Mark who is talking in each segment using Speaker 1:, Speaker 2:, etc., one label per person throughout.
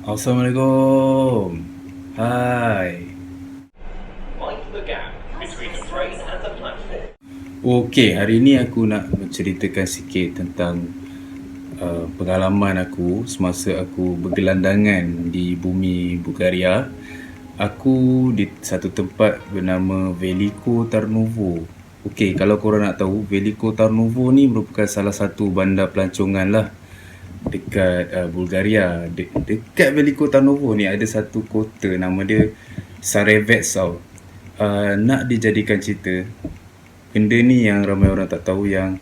Speaker 1: Assalamualaikum. Hai.
Speaker 2: Mind the gap between the train and the platform.
Speaker 1: Okey, hari ni aku nak menceritakan sikit tentang pengalaman aku semasa aku bergelandangan di bumi Bulgaria. Aku di satu tempat bernama Veliko Tarnovo. Okey, kalau korang nak tahu, Veliko Tarnovo ni merupakan salah satu bandar pelancongan lah dekat Bulgaria. Dekat Veliko Tarnovo ni ada satu kota nama dia Sarevets tau. Nak dijadikan cerita, benda ni yang ramai orang tak tahu, yang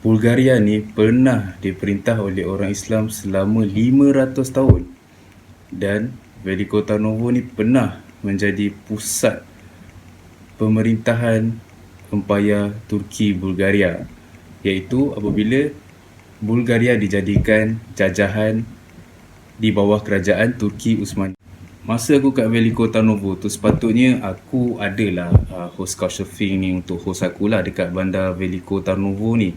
Speaker 1: Bulgaria ni pernah diperintah oleh orang Islam selama 500 tahun. Dan Veliko Tarnovo ni pernah menjadi pusat pemerintahan Empayar Turki Bulgaria, iaitu apabila Bulgaria dijadikan jajahan di bawah kerajaan Turki Uthmani. Masa aku kat Veliko Tarnovo tu, sepatutnya aku adalah host Couchsurfing ni untuk host akulah dekat bandar Veliko Tarnovo ni.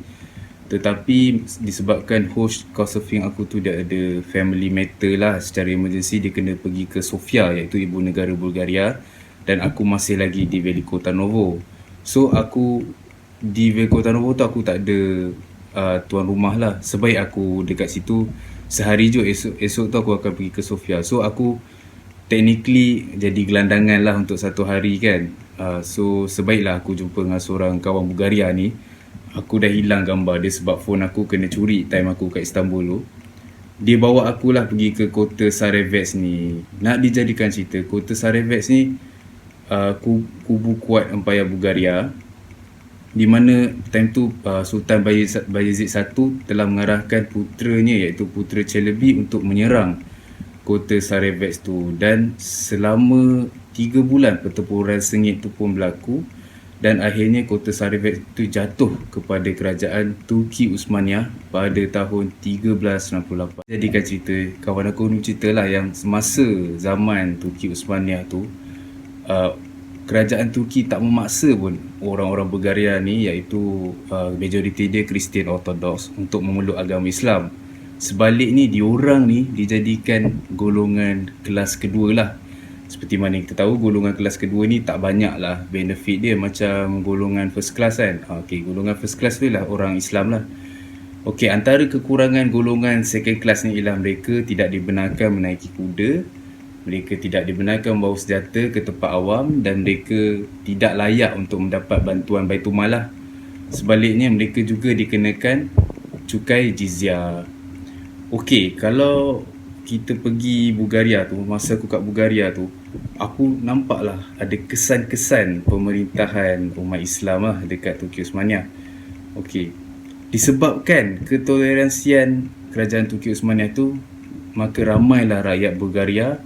Speaker 1: Tetapi disebabkan host Couchsurfing aku tu dia ada family matter lah, secara emergency dia kena pergi ke Sofia, iaitu ibu negara Bulgaria, dan aku masih lagi di Veliko Tarnovo. So aku di Veliko Tarnovo tu aku tak ada tuan rumah lah. Sebaik aku dekat situ sehari je, esok tu aku akan pergi ke Sofia. So aku technically jadi gelandangan lah untuk satu hari kan. So sebaiklah aku jumpa dengan seorang kawan Bulgaria ni. Aku dah hilang gambar dia sebab phone aku kena curi time aku kat Istanbul tu. Dia bawa akulah pergi ke kota Sarevets ni. Nak dijadikan cerita, kota Sarevets ni kubu kuat Empayar Bulgaria, di mana time tu Sultan Bayezid I telah mengarahkan puteranya, iaitu putera Çelebi, untuk menyerang kota Sarevets tu. Dan selama 3 bulan pertempuran sengit tu pun berlaku, dan akhirnya kota Sarevets tu jatuh kepada kerajaan Turki Uthmaniyah pada tahun 1398. Jadikan cerita, kawan aku ni cerita lah yang semasa zaman Turki Uthmaniyah tu, kerajaan Turki tak memaksa pun orang-orang Bulgaria ni, iaitu majoriti dia Kristian Ortodoks, untuk memeluk agama Islam. Sebaliknya diorang ni dijadikan golongan kelas kedua lah. Seperti mana kita tahu, golongan kelas kedua ni tak banyak lah benefit dia macam golongan first class kan. Okay, golongan first class tu lah orang Islam lah. Okay, antara kekurangan golongan second class ni ialah mereka tidak dibenarkan menaiki kuda, mereka tidak dibenarkan membawa senjata ke tempat awam, dan mereka tidak layak untuk mendapat bantuan Baitulmal lah. Sebaliknya mereka juga dikenakan cukai jizyah. Okey, kalau kita pergi Bulgaria tu, masa aku kat Bulgaria tu, aku nampak lah ada kesan-kesan pemerintahan umat Islam lah dekat Turki Uthmaniyah. Okey, disebabkan ketoleransian kerajaan Turki Uthmaniyah tu, maka ramailah rakyat Bulgaria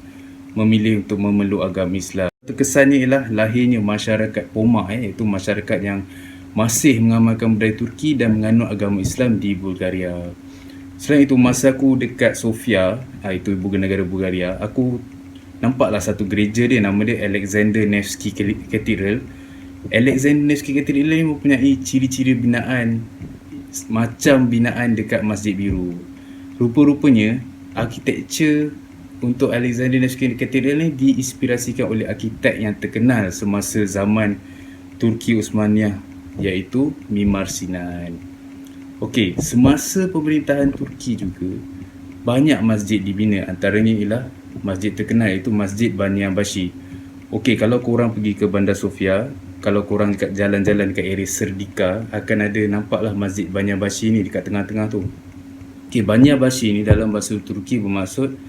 Speaker 1: memilih untuk memeluk agama Islam. Terkesannya ialah lahirnya masyarakat Pomah, iaitu masyarakat yang masih mengamalkan budaya Turki dan menganut agama Islam di Bulgaria. Selain itu, masa aku dekat Sofia, itu ibu negara Bulgaria, aku nampaklah satu gereja dia, nama dia Alexander Nevsky Cathedral. Alexander Nevsky Cathedral ni mempunyai ciri-ciri binaan macam binaan dekat Masjid Biru. Rupa-rupanya arkitektur untuk Alexander Nevsky Cathedral ni diinspirasikan oleh arkitek yang terkenal semasa zaman Turki Uthmaniyah, iaitu Mimar Sinan. Okey, semasa pemerintahan Turki juga banyak masjid dibina, antaranya ialah masjid terkenal iaitu Masjid Bani Abashi. Okey, kalau korang pergi ke Bandar Sofia, kalau korang dekat jalan-jalan dekat area Serdika, akan ada nampaklah Masjid Bani Abashi ni dekat tengah-tengah tu. Okey, Bani Abashi ni dalam bahasa Turki bermaksud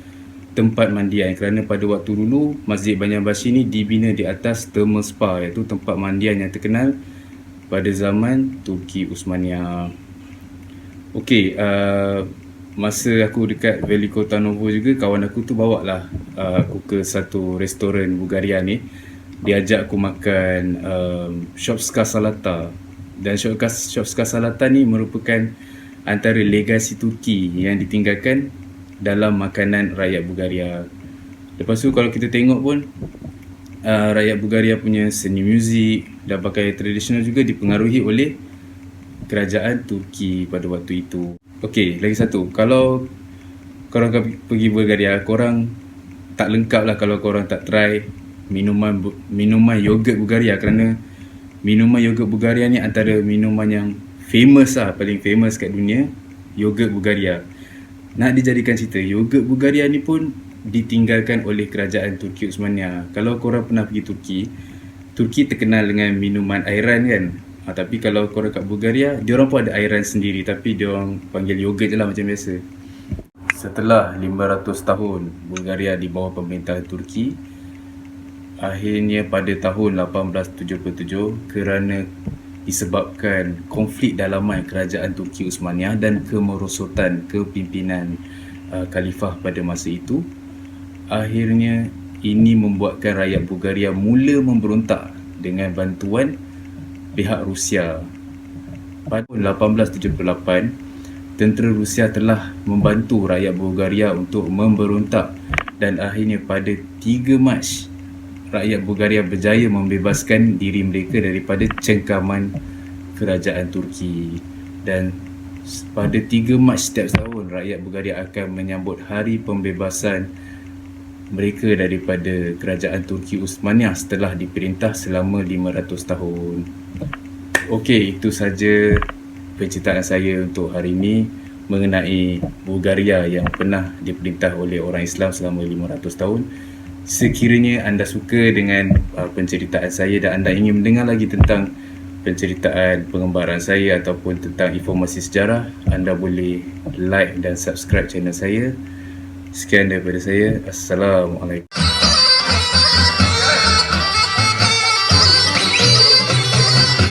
Speaker 1: tempat mandian, kerana pada waktu dulu Masjid Bani Abashi ni dibina di atas thermal spa, iaitu tempat mandian yang terkenal pada zaman Turki Uthmaniyah. Okey, masa aku dekat Veliko Tarnovo juga, kawan aku tu bawa lah aku ke satu restoran Bulgaria ni. Dia ajak aku makan Shopska Salata. Dan Shopska Salata ni merupakan antara legasi Turki yang ditinggalkan dalam makanan rakyat Bulgaria. Lepas tu kalau kita tengok pun, rakyat Bulgaria punya seni muzik dan pakaian tradisional juga dipengaruhi oleh kerajaan Turki pada waktu itu. Okey, lagi satu. Kalau korang pergi Bulgaria, korang tak lengkap lah kalau korang tak try minuman yogurt Bulgaria, kerana minuman yogurt Bulgaria ni antara minuman yang famous lah, paling famous kat dunia, yogurt Bulgaria. Nak dijadikan cerita, yogurt Bulgaria ni pun ditinggalkan oleh kerajaan Turki Osmania. Kalau korang pernah pergi Turki terkenal dengan minuman airan kan. Tapi kalau korang kat Bulgaria, diorang pun ada airan sendiri, tapi diorang panggil yogurt je lah macam biasa. Setelah 500 tahun Bulgaria di bawah pemerintahan Turki, akhirnya pada tahun 1877, kerana disebabkan konflik dalaman kerajaan Turki Osmania dan kemerosotan kepimpinan khalifah pada masa itu, akhirnya ini membuatkan rakyat Bulgaria mula memberontak dengan bantuan pihak Rusia. Pada tahun 1878, tentera Rusia telah membantu rakyat Bulgaria untuk memberontak, dan akhirnya pada 3 Mac, rakyat Bulgaria berjaya membebaskan diri mereka daripada cengkaman kerajaan Turki. Dan pada 3 Mac setiap tahun, rakyat Bulgaria akan menyambut hari pembebasan mereka daripada kerajaan Turki Osmania setelah diperintah selama 500 tahun. Okey, itu saja penceritaan saya untuk hari ini mengenai Bulgaria yang pernah diperintah oleh orang Islam selama 500 tahun. Sekiranya anda suka dengan penceritaan saya dan anda ingin mendengar lagi tentang penceritaan pengembaraan saya ataupun tentang informasi sejarah, anda boleh like dan subscribe channel saya. Sekian daripada saya. Assalamualaikum.